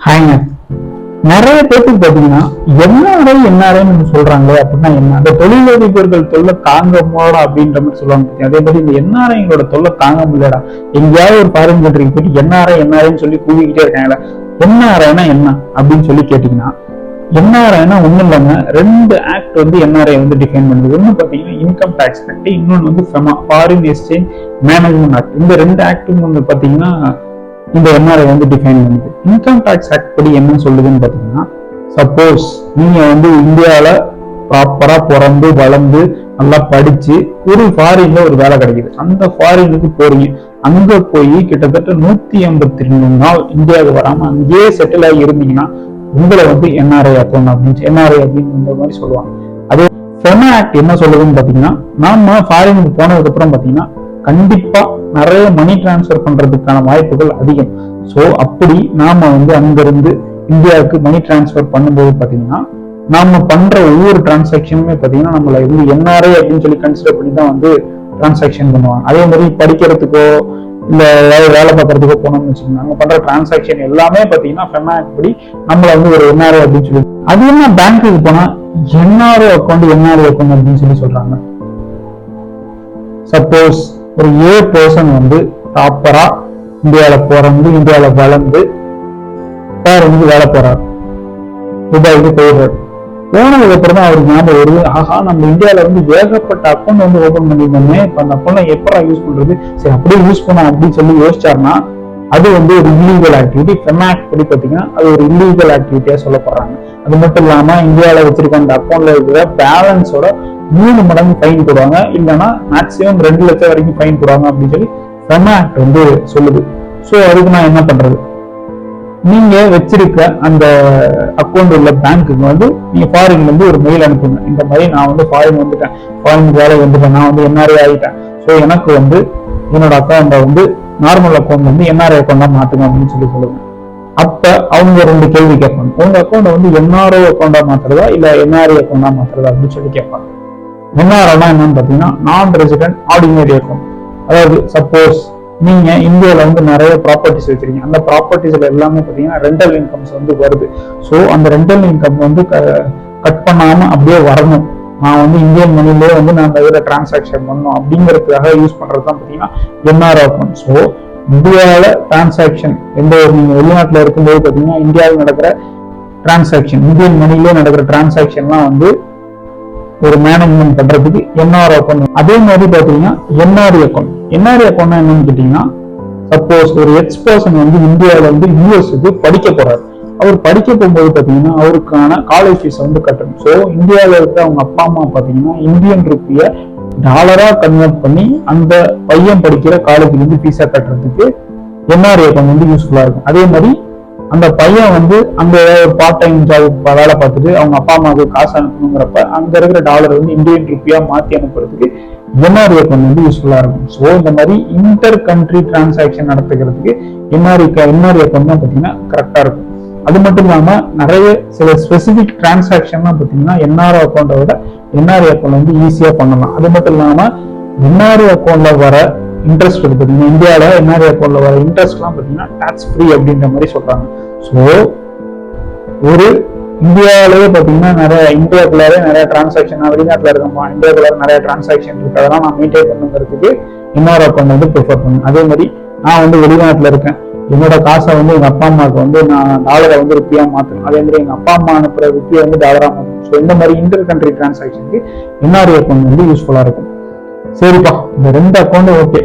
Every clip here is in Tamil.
ஹாய்ங்க. நிறைய பேருக்கு பாத்தீங்கன்னா என்ஆர்ஐன்னு சொல்றாங்க அப்படின்னா என்ன, அந்த தொழிலதிபர்கள் தொல்லை தாங்க முடியல அப்படின்ற மாதிரி சொல்லுவாங்க. அதே மாதிரி இந்த என்ஆர்ஐங்களோட தொல்லை தாங்க முடியலடா, எங்கேயாவது ஒரு ஃபாரின் கண்ட்ரிக்கு போயிட்டு என்ஆர்ஐன்னு சொல்லி கூவிக்கிட்டே இருக்காங்களா. என்ஆர்ஐனா என்ன அப்படின்னு சொல்லி கேட்டீங்கன்னா, என்ஆர்ஐனா ஒண்ணும் இல்லைங்க, ரெண்டு ஆக்ட் வந்து என்ஆர்ஐ வந்து டிஃபைன் பண்ணுது. ஒண்ணு பாத்தீங்கன்னா இன்கம் டேக்ஸ் ஆக்ட், இன்னொன்னு வந்து FEMA, foreign exchange management act. இந்த ரெண்டு ஆக்டும் வந்து பாத்தீங்கன்னா இந்த என்ஆர்ஐ வந்து டிஃபைன் பண்ணுது. இன்கம் டேக்ஸ் ஆக்ட் படி என்ன சொல்லுதுன்னு பாத்தீங்கன்னா, சப்போஸ் நீங்க வந்து இந்தியாவில ப்ராப்பரா பிறந்து வளர்ந்து நல்லா படிச்சு ஒரு ஃபாரின்ல ஒரு வேலை கிடைக்குது, அந்த ஃபாரினுக்கு போறீங்க, அங்க போய் கிட்டத்தட்ட 182 நாள் இந்தியாவுக்கு வராம அங்கேயே செட்டில் ஆகி இருந்தீங்கன்னா உங்களை வந்து என்ஆர்ஐ அக்கௌண்ட் அப்படின்னு என்ஆர்ஐ அப்படின்னு மாதிரி சொல்லுவாங்க. அதே ஃபெமா ஆக்ட் என்ன சொல்லுதுன்னு பாத்தீங்கன்னா, நாம ஃபாரினுக்கு போனதுக்கு அப்புறம் பாத்தீங்கன்னா கண்டிப்பா நிறைய மணி டிரான்ஸ்பர் பண்றதுக்கான வாய்ப்புகள் அதிகம். ஸோ அப்படி நாம வந்து அங்கிருந்து இந்தியாவுக்கு மணி டிரான்ஸ்பர் பண்ணும்போது பாத்தீங்கன்னா நாம பண்ற ஒவ்வொரு டிரான்சாக்ஷனுமே பாத்தீங்கன்னா நம்மள வந்து என்ஆர்ஐ அப்படின்னு சொல்லி கன்சிடர் பண்ணி தான் வந்து டிரான்சாக்ஷன் பண்ணுவாங்க. அதே மாதிரி படிக்கிறதுக்கோ இல்ல ஏதாவது வேலை பார்க்கறதுக்கோ போனோம்னு வச்சுக்கோங்க, அங்க பண்ற டிரான்சாக்ஷன் எல்லாமே பாத்தீங்கன்னா ஃபெமா ஆக்ட் படி நம்மள வந்து ஒரு என்ஆர்ஐ அப்படின்னு சொல்லி, அது என்ன பேங்க்குக்கு போனா என்ஆர்ஐ அக்கௌண்ட் அப்படின்னு சொல்லி சொல்றாங்க. சப்போஸ் ஒரு பர்சன் வந்து ப்ராப்பரா இந்தியாவில பிறந்து இந்தியாவில வளர்ந்து ஃபாரினுக்கு வேலை போறாரு, துபாய்க்கு போயிடுறாரு. போனதுக்கு அப்புறம் தான் அவருக்கு ஞாபகம் வருது, ஆஹா நம்ம இந்தியாவில வந்து ஏகப்பட்ட அக்கௌண்ட் வந்து ஓபன் பண்ணிருந்தோமே, இப்ப அந்த அக்கௌண்ட் எப்படா யூஸ் பண்றது, சரி அப்படியே யூஸ் பண்ணோம் அப்படின்னு சொல்லி யோசிச்சாருன்னா அது வந்து ஒரு இல்லீகல் ஆக்டிவிட்டி. ஃபெமா ஆக்ட் படி பாத்தீங்கன்னா அது ஒரு இல்லீகல் ஆக்டிவிட்டியா சொல்லப்படுறாங்க. அது மட்டும் இல்லாம இந்தியாவில வச்சிருக்க அந்த அக்கௌண்ட்ல இருக்கிற பேலன்ஸோட 3 மடங்கு ஃபைன் போடுவாங்க, இல்லைன்னா மேக்சிமம் 2 லட்சம் வரைக்கும் ஃபைன் போடுவாங்க அப்படின்னு சொல்லி ஃபெமா ஆக்ட் வந்து சொல்லுது. ஸோ அதுக்கு நான் என்ன பண்றது, நீங்க வச்சிருக்க அந்த அக்கௌண்ட் உள்ள பேங்க்குக்கு வந்து நீங்க ஃபாரின்ல இருந்து ஒரு மெயில் அனுப்புங்க, இந்த மாதிரி நான் வந்து ஃபாரின் வந்துட்டேன், ஃபாரின் வேலை வந்துட்டேன், நான் வந்து என்ஆர்ஐ ஆகிட்டேன், ஸோ எனக்கு வந்து என்னோட அக்கௌண்ட்டை வந்து நார்மல் அக்கௌண்ட் வந்து என்ஆர்ஐ அக்கௌண்டா மாத்துங்க அப்படின்னு சொல்லி சொல்லுங்க. அப்ப அவங்க 2 கேள்வி கேட்பாங்க, உங்க அக்கௌண்ட் வந்து என்ஆர்ஐ அக்கௌண்டா மாத்துறதா இல்ல என்ஆர்ஐ அக்கௌண்டா மாத்துறதா அப்படின்னு சொல்லி கேட்பாங்க. என்ஆர்ஐனா என்னன்னு பாத்தீங்கன்னா நான் ரெசிடென்ட் ஆர்டினரி அக்கௌண்ட். அதாவது சப்போஸ் நீங்க இந்தியாவில வந்து நிறைய ப்ராப்பர்ட்டிஸ் வச்சிருக்கீங்க, அந்த ப்ராப்பர்ட்டிஸ்ல எல்லாமே பாத்தீங்கன்னா ரெண்டல் இன்கம்ஸ் வந்து வருது. ஸோ அந்த ரெண்டல் இன்கம் வந்து கட் பண்ணாம அப்படியே வரணும், நான் வந்து இந்தியன் மணிலே வந்து நான் இதில் டிரான்சாக்ஷன் பண்ணணும் அப்படிங்கிறதுக்காக யூஸ் பண்றது தான் பாத்தீங்கன்னா என்ஆர்ஐ அக்கௌண்ட். ஸோ இந்தியாவில டிரான்சாக்ஷன் எந்த ஒரு நீங்க வெளிநாட்டுல இருக்கும்போது பாத்தீங்கன்னா இந்தியாவில் நடக்கிற டிரான்சாக்ஷன், இந்தியன் மணிலே நடக்கிற டிரான்சாக்ஷன்லாம் வந்து ஒரு மேனேஜ்மெண்ட் பண்றதுக்கு என்ஆர்ஐ அக்கௌண்ட். அதே மாதிரி பாத்தீங்கன்னா என்ஆர்ஐ அக்கௌண்ட் என்னன்னு கேட்டீங்கன்னா, சப்போஸ் ஒரு பர்சன் வந்து இந்தியாவில வந்து யூஎஸ்க்கு படிக்க போறாரு, அவர் படிக்க போகும்போது பாத்தீங்கன்னா அவருக்கான காலேஜ் ஃபீஸ் வந்து கட்டணும். ஸோ இந்தியாவில இருக்கிற அவங்க அப்பா அம்மா பாத்தீங்கன்னா இந்தியன் ருப்பிய டாலரா கன்வெர்ட் பண்ணி அந்த பையன் படிக்கிற காலேஜுக்கு வந்து ஃபீஸா கட்டுறதுக்கு என்ஆர்ஐ அக்கௌண்ட் வந்து யூஸ்ஃபுல்லா இருக்கும். அதே மாதிரி அந்த பையன் வந்து அங்க ஒரு பார்ட் டைம் ஜாப் வேலை பார்த்துட்டு அவங்க அப்பா அம்மாவுக்கு காசு அனுப்பணுங்கிறப்ப அங்க இருக்கிற டாலர் வந்து இந்தியன் ருப்பியா மாத்தி அனுப்புறதுக்கு என்ஆர்ஐ அக்கௌண்ட் வந்து யூஸ்ஃபுல்லா இருக்கும். ஸோ இந்த மாதிரி இன்டர் கண்ட்ரி டிரான்சாக்ஷன் நடத்துக்கிறதுக்கு என்ஆர்ஐ அக்கௌண்ட் தான் பாத்தீங்கன்னா கரெக்டா இருக்கும். அது மட்டும் இல்லாம நிறைய சில ஸ்பெசிபிக் டிரான்சாக்ஷன்லாம் பாத்தீங்கன்னா என்ஆர்ஐ அக்கௌண்ட்டை விட என்ஆர்ஐ அக்கௌண்ட் வந்து ஈஸியா பண்ணலாம். அது மட்டும் இல்லாம என்ஆர்ஐ அக்கௌண்ட்ல வர இன்ட்ரெஸ்ட் பாத்தீங்கன்னா இந்தியாவில என்ஆர்ஐ அக்கௌண்ட்ல வர இன்ட்ரெஸ்ட் எல்லாம் பாத்தீங்கன்னா டாக்ஸ் ஃப்ரீ அப்படின்ற மாதிரி சொல்றாங்க. ஸோ ஒரு இந்தியாவிலேயே பாத்தீங்கன்னா இந்தியாக்குள்ளாரே நிறைய டிரான்சாக்ஷன், வெளிநாட்டுல இருக்கமா இந்தியாக்குள்ளார நிறைய டிரான்சாக்ஷன் இருக்கு, அதெல்லாம் நான் மெயின்டைன் பண்ணுங்கிறதுக்கு என்ஆர்ஐ அக்கௌண்ட் வந்து ப்ரிஃபர் பண்ணுவேன். அதே மாதிரி நான் வந்து வெளிநாட்டுல இருக்கேன், என்னோட காசை வந்து எங்க அப்பா அம்மாவுக்கு வந்து நான் டாலரை வந்து ருப்பியா மாத்தணும், அதே மாதிரி எங்க அப்பா அம்மா அனுப்புற ருப்பியா வந்து டாலரா மாத்தணும். ஸோ இந்த மாதிரி இன்டர் கண்ட்ரி டிரான்சாக்ஷனுக்கு என்ஆர்ஐ அக்கௌண்ட் வந்து யூஸ்ஃபுல்லா இருக்கும். சரிப்பா, இந்த 2 அக்கௌண்ட் ஓகே.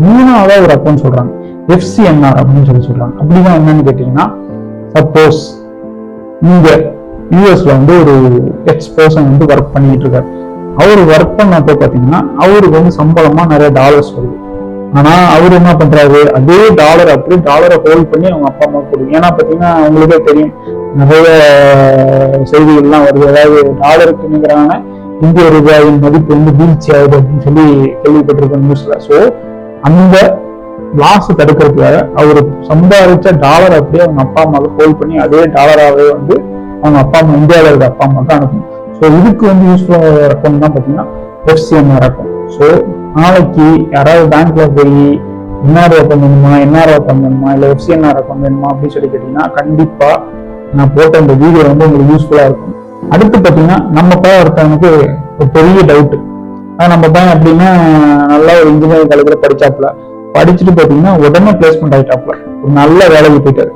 3வது ஒரு அக்கௌண்ட் சொல்றாங்க, எஃப்சிஎன்ஆர் அப்படின்னு சொல்றாங்க. அப்படின்னா என்னன்னு கேட்டீங்கன்னா, சப்போஸ் நீங்க யூஎஸ்ல வந்து ஒரு பர்சன் வந்து ஒர்க் பண்ணிட்டு இருக்காரு, அவரு ஒர்க் பண்ணப்போ பாத்தீங்கன்னா அவருக்கு வந்து சம்பளமா நிறைய டாலர்ஸ் வருது. ஆனா அவரு என்ன பண்றாரு, அதே டாலரை ஹோல்ட் பண்ணி அவங்க அப்பா அம்மா கொடுக்கும். ஏன்னா பாத்தீங்கன்னா அவங்களுக்கே தெரியும் நிறைய செய்திகள்லாம் வருது, அதாவது டாலருக்கு நிகரான இந்திய ரூபாயின் மதிப்பு வந்து வீழ்ச்சி ஆகுது அப்படின்னு சொல்லி கேள்விப்பட்டிருக்க நியூஸ்ல. ஸோ அந்த லாஸ் தடுக்கிறதுக்காக அவரு சம்பாதிச்ச டாலர் அப்படியே அவங்க அப்பா அம்மாவுக்கு ஹோல்ட் பண்ணி அதே டாலராகவே வந்து அவங்க அப்பா அம்மா இந்தியாவில் இருக்க அப்பா அம்மாவுக்கு அனுப்பணும். ஸோ இதுக்கு வந்து யூஸ்ஃபுல்லாக அக்கௌண்ட் தான் பார்த்தீங்கன்னா எஃப்சிஎன்ஆர் அக்கௌண்ட். ஸோ நாளைக்கு யாராவது பேங்க்ல போய் என்ஆர்ஓ அக்கௌண்ட் வேணுமா, என்ஆர்ஓ அக்கௌண்ட் வேணுமா, இல்லை எஃப்சிஎன்ஆர் அக்கௌண்ட் வேணுமா அப்படின்னு சொல்லி கேட்டீங்கன்னா கண்டிப்பா நான் போட்ட இந்த வீடியோ வந்து உங்களுக்கு யூஸ்ஃபுல்லா இருக்கும். அடுத்து பாத்தீங்கன்னா நம்ம பையன் ஒருத்தவனுக்கு ஒரு பெரிய டவுட். நம்ம பையன் அப்படின்னா நல்லா ஒரு இன்ஜினியரிங் காலேஜ்ல படிச்சாப்புல, படிச்சுட்டு பாத்தீங்கன்னா உடனே பிளேஸ்மெண்ட் ஆயிட்டாப்புல, ஒரு நல்ல வேலைக்கு போயிட்டாரு.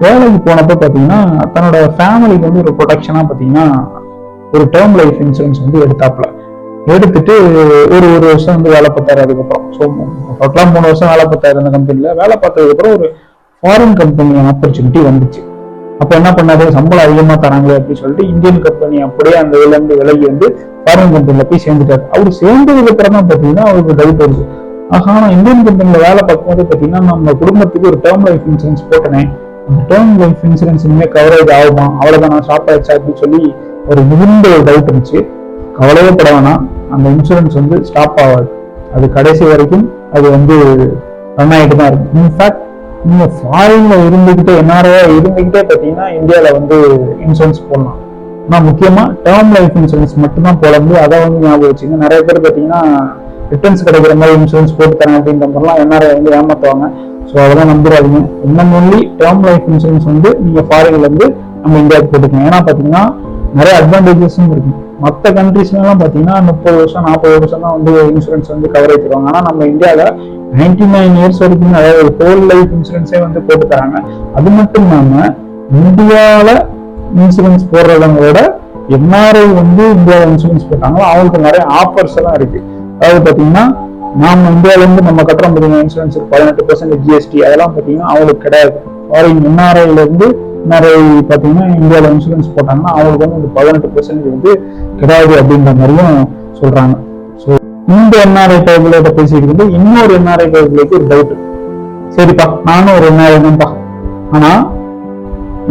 வேலைக்கு போனப்ப பாத்தீங்கன்னா தன்னோட ஃபேமிலிக்கு வந்து ஒரு ப்ரொடெக்ஷனா பாத்தீங்கன்னா ஒரு டேர்ம் லைஃப் இன்சூரன்ஸ் வந்து எடுத்தாப்புல. எடுத்துட்டு ஒரு வருஷம் வந்து வேலை பார்த்தாரு. அதுக்கப்புறம் ஸோ டோட்டலா 3 வருஷம் வேலை பார்த்தாரு அந்த கம்பெனில. வேலை பார்த்ததுக்கு அப்புறம் ஒரு ஃபாரின் கம்பெனி ஆப்பர்ச்சுனிட்டி வந்துச்சு. அப்ப என்ன பண்ணாரு, சம்பளம் அதிகமா தராங்களே அப்படின்னு சொல்லிட்டு இந்தியன் கம்பெனி அப்படியே அந்த இதுல இருந்து விலகி வந்து ஃபாரின் கம்பெனில போய் சேர்ந்துட்டாரு. அவரு சேர்ந்ததுக்கு அப்புறம் தான் பாத்தீங்கன்னா அவருக்கு டவுட் வருது. ஆஹா, நான் இந்தியன் கம்பெனில வேலை பார்க்கும்போது பாத்தீங்கன்னா நம்ம குடும்பத்துக்கு ஒரு டேர்ம் லைஃப் இன்சூரன்ஸ் போட்டனே, அந்த டேர்ம் லைஃப் இன்சூரன்ஸ் இனிமே கவரேஜ் ஆகுமா, அவ்வளவுதான் நான் ஷாப் ஆயிடுச்சா அப்படின்னு சொல்லி ஒரு மிகுந்த ஒரு டவுட் இருந்துச்சு. கவலையே பட வேணாம், அந்த இன்சூரன்ஸ் வந்து ஸ்டாப் ஆகாது, அது கடைசி வரைக்கும் அது வந்து ரன் ஆகிட்டு தான் இருக்கும். இன்ஃபேக்ட் நீங்க ஃபாரின்ல இருந்துகிட்டே என்ஆர்ஓ இருந்துகிட்டே பாத்தீங்கன்னா இந்தியாவில வந்து இன்சூரன்ஸ் போடலாம். ஆனா முக்கியமா டேர்ம் லைஃப் இன்சூரன்ஸ் மட்டும்தான் போட முடியும். அதை வந்து ஞாபகம் வச்சுங்க. நிறைய பேர் பாத்தீங்கன்னா ரிட்டர்ன்ஸ் கிடைக்கிற மாதிரி இன்சூரன்ஸ் போட்டு தரேன் அப்படின்ற மாதிரிலாம் என்ஆர்ஓ வந்து ஏமாத்துவாங்க. ஸோ அதெல்லாம் நம்பிடாதீங்க. இன்னும் ஒன்லி டேர்ம் லைஃப் இன்சூரன்ஸ் வந்து நீங்க ஃபாரின்ல இருந்து நம்ம இந்தியாவுக்கு போட்டுக்கணும். ஏன்னா பாத்தீங்கன்னா நிறைய அட்வான்டேஜஸும் இருக்கு. மற்ற கண்ட்ரிஸ்லாம் பாத்தீங்கன்னா 30 வருஷம் 40 வருஷம் தான் வந்து இன்சூரன்ஸ் வந்து கவரேஜ் தருவாங்க. ஆனா நம்ம இந்தியாவில 99 இயர்ஸ் வரைக்கும், அதாவது ஹோல் லைஃப் இன்சூரன்ஸே வந்து போட்டு தராங்க. அது மட்டும் இல்லாம இந்தியாவில இன்சூரன்ஸ் போடுறவங்களோட என்ஆர்ஐ வந்து இந்தியாவில இன்சூரன்ஸ் போட்டாங்களோ அவங்களுக்கு நிறைய ஆஃபர்ஸ் எல்லாம் இருக்கு. அதாவது பாத்தீங்கன்னா நாம இந்தியாவில இருந்து நம்ம கட்டுறோம் பாத்தீங்கன்னா இன்சூரன்ஸ் 18% ஜிஎஸ்டி, அதெல்லாம் பாத்தீங்கன்னா அவங்களுக்கு கிடையாது. ஃபாரின் என்ஆர்ஐல இருந்து நிறைய பாத்தீங்கன்னா இந்தியாவில இன்சூரன்ஸ் போட்டாங்கன்னா அவங்களுக்கு வந்து 18% வந்து கிடையாது அப்படின்ற மாதிரியும் சொல்றாங்க. ஸோ இந்த என்ஆர்ஐ டைப்ல பேசிட்டு இன்னொரு என்ஆர்ஐ டைப்லேக்கு ஒரு டவுட். சரிப்பா, நானும் ஒரு என்ஆர்ஐ தான்ப்பா, ஆனா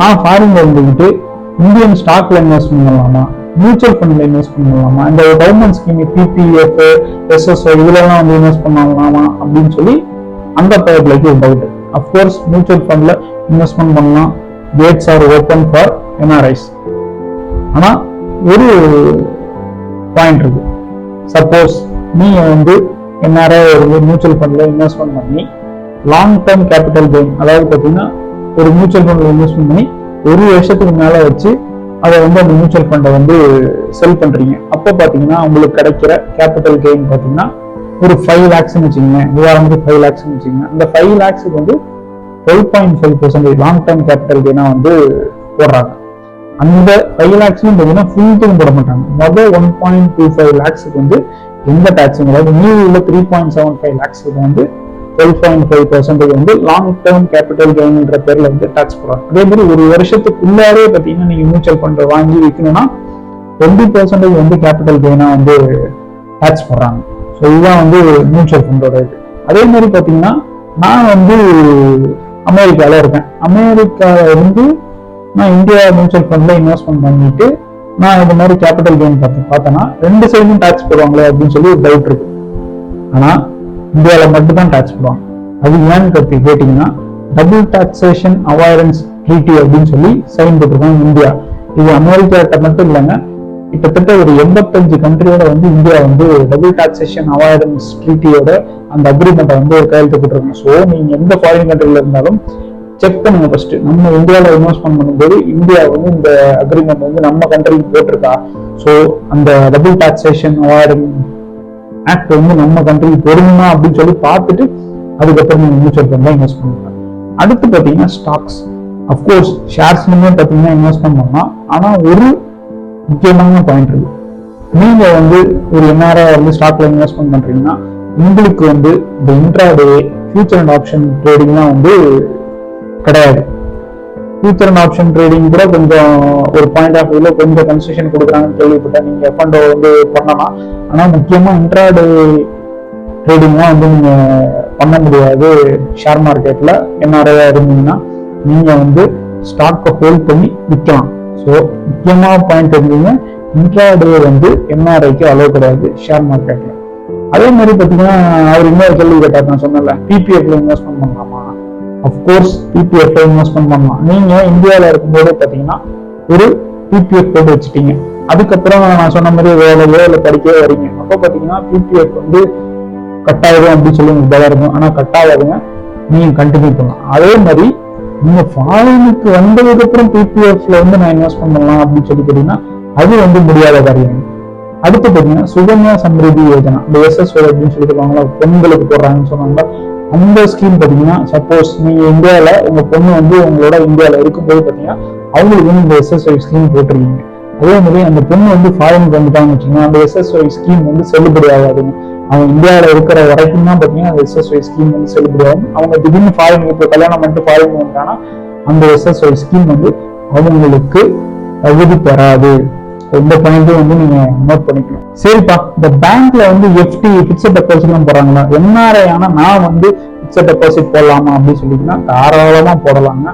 நான் ஃபாரின்ல இருந்துக்கிட்டு இந்தியன் ஸ்டாக்ல இன்வெஸ்ட் பண்ணலாமா, மியூச்சுவல் ஃபண்ட்ல இன்வெஸ்ட் பண்ணலாமா, இந்த கவர்மெண்ட் ஸ்கீம் பிபிஎஃப் எஸ்எஸ்ஓ இதுலலாம் வந்து இன்வெஸ்ட் பண்ணலாமா அப்படின்னு சொல்லி அந்த டைப்லேக்கு ஒரு டவுட். அப்கோர்ஸ் மியூச்சுவல் ஃபண்ட்ல இன்வெஸ்ட்மெண்ட் பண்ணலாம், gates are open for NRIs. ஆனா ஒரு பாயிண்ட் இருக்கு. சப்போஸ் நீங்க வந்து என்ஆர்ஐ ஒரு மியூச்சுவல் ஃபண்ட்ல இன்வெஸ்ட்மெண்ட் பண்ணி லாங் டேர்ம் கேபிட்டல் கெயின், அதாவது பாத்தீங்கன்னா ஒரு மியூச்சுவல் ஃபண்ட்ல இன்வெஸ்ட்மெண்ட் பண்ணி 1 வருஷத்துக்கு மேல வச்சு அதை வந்து அந்த மியூச்சுவல் ஃபண்டை வந்து செல் பண்றீங்க. அப்போ பாத்தீங்கன்னா உங்களுக்கு கிடைக்கிற கேபிட்டல் கெயின் பாத்தீங்கன்னா ஒரு 5 lakhs வச்சுக்கோங்க. உதாரணத்துக்கு 5 lakhs வச்சுக்கோங்க. அந்த 5 lakhs வந்து 12.5% லாங் டேர்ம் கேபிட்டல் கெயினா வந்து போடுறாங்க. அந்த 5 lakhs பாத்தீங்கன்னா ஃபுல்லுக்கும் போட மாட்டாங்க. முதல் 1.25 lakhs வந்து எந்த டாக்ஸும், அதாவது மீதி உள்ள 3.75 lakhs வந்து 12.5% வந்து லாங் டேர்ம் கேபிட்டல் கெயின்ன்ற பேர்ல வந்து டாக்ஸ் போடுறாங்க. அதே மாதிரி ஒரு வருஷத்துக்குள்ளாரே பாத்தீங்கன்னா நீங்க மியூச்சுவல் ஃபண்ட் வாங்கி விற்கணும்னா 20% வந்து கேபிட்டல் கெயினா வந்து டாக்ஸ் போடுறாங்க. ஸோ இதுதான் வந்து மியூச்சுவல் ஃபண்டோட இது. அதே மாதிரி பாத்தீங்கன்னா நான் வந்து அமெரிக்கால இருக்கேன். அமெரிக்கால இருந்து நான் இந்தியா மியூச்சுவல் ஃபண்ட்ல இன்வெஸ்ட்மெண்ட் பண்ணிட்டு நான் இந்த மாதிரி கேபிட்டல் கெயின் பார்த்தேன்னா 2 சைடும் டாக்ஸ் போடுவாங்களே அப்படின்னு சொல்லி ஒரு டவுட் இருக்கு. ஆனா இந்தியாவில மட்டும் தான் டாக்ஸ் போடுவாங்க. அது ஏன்னு கேட்டீங்கன்னா டபுள் டாக்ஸேஷன் அவாய்டன்ஸ் ட்ரீட்டி அப்படின்னு சொல்லி சைன் போட்டிருக்காங்க இந்தியா. இது அமெரிக்கா மட்டும் இல்லைங்க, கிட்டத்தட்ட ஒரு 85 கண்ட்ரியோட வந்து இந்தியா வந்து டபுள் டாக்ஸேஷன் அவாய்டன்ஸ் ட்ரீட்டியோட அந்த அக்ரிமெண்ட்டை வந்து கையெழுத்து போட்டிருக்காங்க. ஸோ நீங்க எந்த ஃபாரின் கண்ட்ரில இருந்தாலும் செக் பண்ணுங்க ஃபர்ஸ்ட். நம்ம இந்தியாவில் இன்வெஸ்ட்மெண்ட் பண்ணும்போது இந்தியா வந்து இந்த அக்ரிமெண்ட் வந்து நம்ம கண்ட்ரிக்கு போட்டிருக்கா, ஸோ அந்த டபுள் டாக்ஸேஷன் அவாய்டன் ஆக்ட் வந்து நம்ம கண்ட்ரிக்கு பொருந்துமா அப்படின்னு சொல்லி பார்த்துட்டு அதுக்கப்புறம் நீங்க மியூச்சுவல் ஃபண்ட்ல இன்வெஸ்ட் பண்ணுங்க. அடுத்து பாத்தீங்கன்னா ஸ்டாக்ஸ். அப்கோர்ஸ் ஷேர்ஸ்லுமே பாத்தீங்கன்னா இன்வெஸ்ட்மெண்ட் பண்ணலாம். ஆனா ஒரு முக்கியமான பாயிண்ட் இருக்கு. நீங்க வந்து ஒரு என்ஆர்ஐ வந்து ஸ்டாக்ல இன்வெஸ்ட்மெண்ட் பண்றீங்கன்னா உங்களுக்கு வந்து இந்த இன்ட்ராடே ஃபியூச்சர் அண்ட் ஆப்ஷன் ட்ரேடிங்லாம் வந்து கிடையாது. ஃபியூச்சர் அண்ட் ஆப்ஷன் ட்ரேடிங் கூட கொஞ்சம் ஒரு பாயிண்ட் ஆஃப் வியூல கொஞ்சம் கன்செஷன் கொடுக்குறாங்கன்னு கேள்விப்பட்டேன். நீங்க எஃப்என்டோ வந்து பண்ணலாம். ஆனா முக்கியமா இன்ட்ராடே ட்ரேடிங்லாம் வந்து நீங்க பண்ண முடியாது. ஷேர் மார்க்கெட்ல என்ஆர்ஐயா இருந்தீங்கன்னா நீங்க வந்து ஸ்டாக்கை ஹோல்ட் பண்ணி விற்கலாம். ஸோ முக்கியமான பாயிண்ட் இருந்தீங்க, இன்ட்ராடே வந்து என்ஆர்ஐக்கு அலோவ் கிடையாது ஷேர் மார்க்கெட்ல. அதே மாதிரி பாத்தீங்கன்னா அவர் இன்னொரு கேள்வி கேட்டார், நான் சொன்னல பிபிஎஃப்ல இன்வெஸ்ட்மெண்ட் பண்ணலாமா? அப்கோர்ஸ் பிபிஎஃப்ல இன்வெஸ்ட்மெண்ட் பண்ணலாம். நீங்க இந்தியாவில இருக்கும்போது பாத்தீங்கன்னா ஒரு பிபிஎஃப் போட்டு வச்சுட்டீங்க, அதுக்கப்புறம் நான் சொன்ன மாதிரி வேலையோ இல்லை படிக்கவே வரீங்க, அப்போ பாத்தீங்கன்னா பிபிஎஃப் வந்து கட்டாயிரும் அப்படின்னு சொல்லி உங்களுக்கு பயம் இருக்கும். ஆனா கட்டாயாதுங்க, நீங்க கண்டினியூ பண்ணலாம். அதே மாதிரி நீங்க ஃபாரினுக்கு வந்ததுக்கு அப்புறம் பிபிஎஃப்ல வந்து நான் இன்வெஸ்ட்மெண்ட் பண்ணலாம் அப்படின்னு சொல்லி கேட்டீங்கன்னா அது வந்து முடியாத காரியம். அடுத்து பாத்தீங்கன்னா சுகன்யா சம்ரிதி யோஜனா, இந்த எஸ்எஸ்ஒய் அப்படின்னு சொல்லி சொல்லுவாங்களா, பெண்களுக்கு போடுறாங்கன்னு சொன்னாங்க. அந்த ஸ்கீம் பாத்தீங்கன்னா சப்போஸ் நீங்க இந்தியாவில உங்க பொண்ணு வந்து உங்களோட இந்தியாவில இருக்கும்போது பாத்தீங்கன்னா அவங்களுக்கு வந்து இந்த எஸ்எஸ்ஒய் ஸ்கீம் போட்டிருக்கீங்க. அதே மாதிரி அந்த பொண்ணு வந்து ஃபாரினுக்கு வந்துட்டாங்கன்னு வச்சுக்கோங்க, அந்த எஸ்எஸ்ஒய் ஸ்கீம் வந்து செல்லுபடி ஆகாதுங்க. அவங்க இந்தியாவில இருக்கிற வரைக்கும் தான் பாத்தீங்கன்னா அந்த எஸ்எஸ்ஒய் ஸ்கீம் வந்து செல்லுபடி ஆகும். அவங்க திடீர்னு ஃபாரினுக்கு இப்போ கல்யாணம் பண்ணிட்டு ஃபாரின் வந்தாங்கன்னா அந்த எஸ்எஸ்ஒய் ஸ்கீம் வந்து அவங்களுக்கு தகுதி பெறாது. இந்த பாயிண்ட் வந்து நீங்க நோட் பண்ணிக்கணும். சரிப்பா, இந்த பேங்க்ல வந்து எஃப்டி பிக்சட் டெபாசிட் எல்லாம் போடுறாங்களா, என்ஆர்ஐ ஆனா நான் வந்து பிக்சட் டெபாசிட் போடலாமா அப்படின்னு சொல்லிட்டுனா தாராளமா போடலாங்க.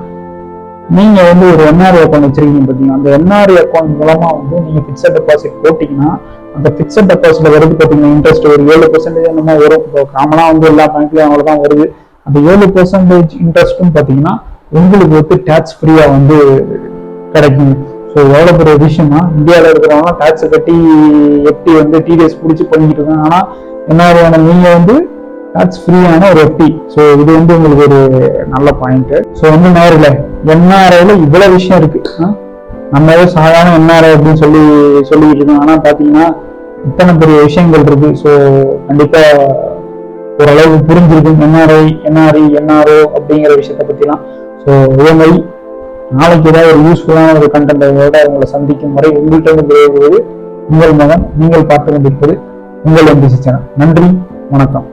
நீங்க வந்து ஒரு என்ஆர்ஐ அக்கௌண்ட் வச்சிருக்கீங்க பாத்தீங்கன்னா, அந்த என்ஆர்ஐ அக்கௌண்ட் மூலமா வந்து நீங்க பிக்சட் டெபாசிட் போட்டீங்கன்னா அந்த பிக்சட் டெபாசிட்ல வருது பாத்தீங்கன்னா இன்ட்ரெஸ்ட் ஒரு 7% என்னமோ வரும். இப்போ காமனா வந்து எல்லா பேங்க்லயும் அவ்வளவுதான் வருது. அந்த 7% இன்ட்ரெஸ்ட்டும் பாத்தீங்கன்னா உங்களுக்கு வந்து டேக்ஸ் ஃப்ரீயா வந்து கிடைக்கும். ஸோ எவ்வளோ பெரிய விஷயமா, இந்தியாவில் இருக்கிறவங்க டேக்ஸ் கட்டி எஃப்டி வந்து டிடிஎஸ் பிடிச்சி பண்ணிக்கிட்டு இருக்காங்க. ஆனால் என்ன நீங்க வந்து டேக்ஸ் ஃப்ரீயான ஒரு எஃப்டி. ஸோ இது வந்து உங்களுக்கு ஒரு நல்ல பாயிண்ட். ஸோ வந்து நேரில் என்ஆர்ஐல இவ்வளவு விஷயம் இருக்கு. நம்ம ஏதோ சாதாரண என்ஆர்ஐ அப்படின்னு சொல்லிக்கிட்டு இருக்கோம். ஆனால் பார்த்தீங்கன்னா இத்தனை பெரிய விஷயங்கள் இருக்கு. ஸோ கண்டிப்பா ஓரளவு புரிஞ்சிருக்கும் என்ஆர்ஓ அப்படிங்கிற விஷயத்த பத்திலாம். ஸோ இதே மாதிரி நாளைக்கு ஏதாவது ஒரு யூஸ்ஃபுல்லான ஒரு கண்டென்ட்டோட உங்களை சந்திக்கும் வரை உங்கள்கிட்ட விடைபெறுவது உங்கள் மகன். நீங்கள் பார்த்து கொண்டிருப்பது உங்கள் MBC சேனல். நன்றி, வணக்கம்.